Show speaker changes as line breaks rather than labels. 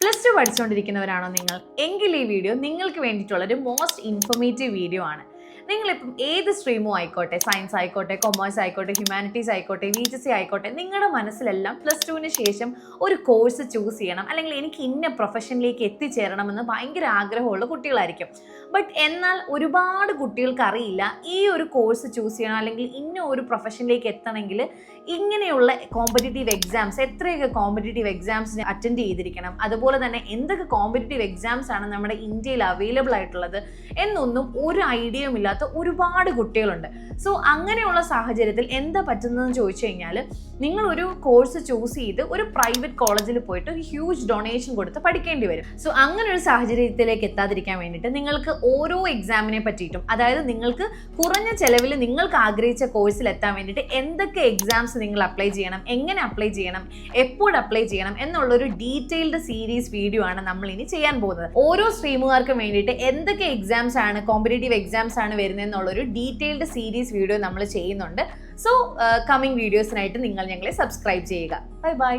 Plus two പഠിച്ചുകൊണ്ടിരിക്കുന്നവരാണോ നിങ്ങൾ? എങ്കിൽ ഈ വീഡിയോ നിങ്ങൾക്ക് വേണ്ടിയിട്ടുള്ളൊരു മോസ്റ്റ് ഇൻഫോർമേറ്റീവ് വീഡിയോ ആണ്. നിങ്ങളിപ്പം ഏത് സ്ട്രീമും ആയിക്കോട്ടെ, സയൻസ് ആയിക്കോട്ടെ, കൊമേഴ്സ് ആയിക്കോട്ടെ, ഹ്യൂമാനിറ്റീസ് ആയിക്കോട്ടെ, VHSC ആയിക്കോട്ടെ, നിങ്ങളുടെ മനസ്സിലെല്ലാം പ്ലസ് ടുവിന് ശേഷം ഒരു കോഴ്സ് ചൂസ് ചെയ്യണം, അല്ലെങ്കിൽ എനിക്ക് ഇന്ന പ്രൊഫഷനിലേക്ക് എത്തിച്ചേരണമെന്ന് ഭയങ്കര ആഗ്രഹമുള്ള കുട്ടികളായിരിക്കും. ബട്ട് എന്നാൽ ഒരുപാട് കുട്ടികൾക്ക് അറിയില്ല ഈ ഒരു കോഴ്സ് ചൂസ് ചെയ്യണം അല്ലെങ്കിൽ ഇന്ന ഒരു പ്രൊഫഷനിലേക്ക് എത്തണമെങ്കിൽ ഇങ്ങനെയുള്ള കോമ്പറ്റേറ്റീവ് എക്സാംസ്, എത്രയൊക്കെ കോമ്പറ്റേറ്റീവ് എക്സാംസിന് അറ്റൻഡ് ചെയ്തിരിക്കണം, അതുപോലെ തന്നെ എന്തൊക്കെ കോമ്പറ്റേറ്റീവ് എക്സാംസ് ആണ് നമ്മുടെ ഇന്ത്യയിൽ അവൈലബിൾ ആയിട്ടുള്ളത് എന്നൊന്നും ഒരു ഐഡിയയും ഇല്ലാത്ത ഒരുപാട് കുട്ടികളുണ്ട്. സോ അങ്ങനെയുള്ള സാഹചര്യത്തിൽ എന്താ പറ്റുന്നതെന്ന് ചോദിച്ചു കഴിഞ്ഞാൽ, നിങ്ങൾ ഒരു കോഴ്സ് ചൂസ് ചെയ്ത് ഒരു പ്രൈവറ്റ് കോളേജിൽ പോയിട്ട് ഒരു ഹ്യൂജ് ഡൊണേഷൻ കൊടുത്ത് പഠിക്കേണ്ടി വരും. സോ അങ്ങനെ ഒരു സാഹചര്യത്തിലേക്ക് എത്താതിരിക്കാൻ വേണ്ടിയിട്ട് നിങ്ങൾക്ക് ഓരോ എക്സാമിനെ പറ്റിയിട്ടും, അതായത് നിങ്ങൾക്ക് കുറഞ്ഞ ചെലവിൽ നിങ്ങൾക്ക് ആഗ്രഹിച്ച കോഴ്സിൽ എത്താൻ വേണ്ടിയിട്ട് എന്തൊക്കെ എക്സാംസ് നിങ്ങൾ അപ്ലൈ ചെയ്യണം, എങ്ങനെ അപ്ലൈ ചെയ്യണം, എപ്പോൾ അപ്ലൈ ചെയ്യണം എന്നുള്ളൊരു ഡീറ്റെയിൽഡ് സീരീസ് വീഡിയോ ആണ് നമ്മൾ ഇനി ചെയ്യാൻ പോകുന്നത്. ഓരോ സ്ട്രീമുകാർക്കും വേണ്ടിയിട്ട് എന്തൊക്കെ എക്സാംസ് ആണ്, കോമ്പറ്റേറ്റീവ് എക്സാംസ് ആണ് വരുന്നതെന്നുള്ളൊരു ഡീറ്റെയിൽഡ് സീരീസ് വീഡിയോ നമ്മൾ ചെയ്യുന്നുണ്ട്. സോ കമ്മിങ് വീഡിയോസിനായിട്ട് നിങ്ങൾ ഞങ്ങളെ സബ്സ്ക്രൈബ് ചെയ്യുക. Bye bye.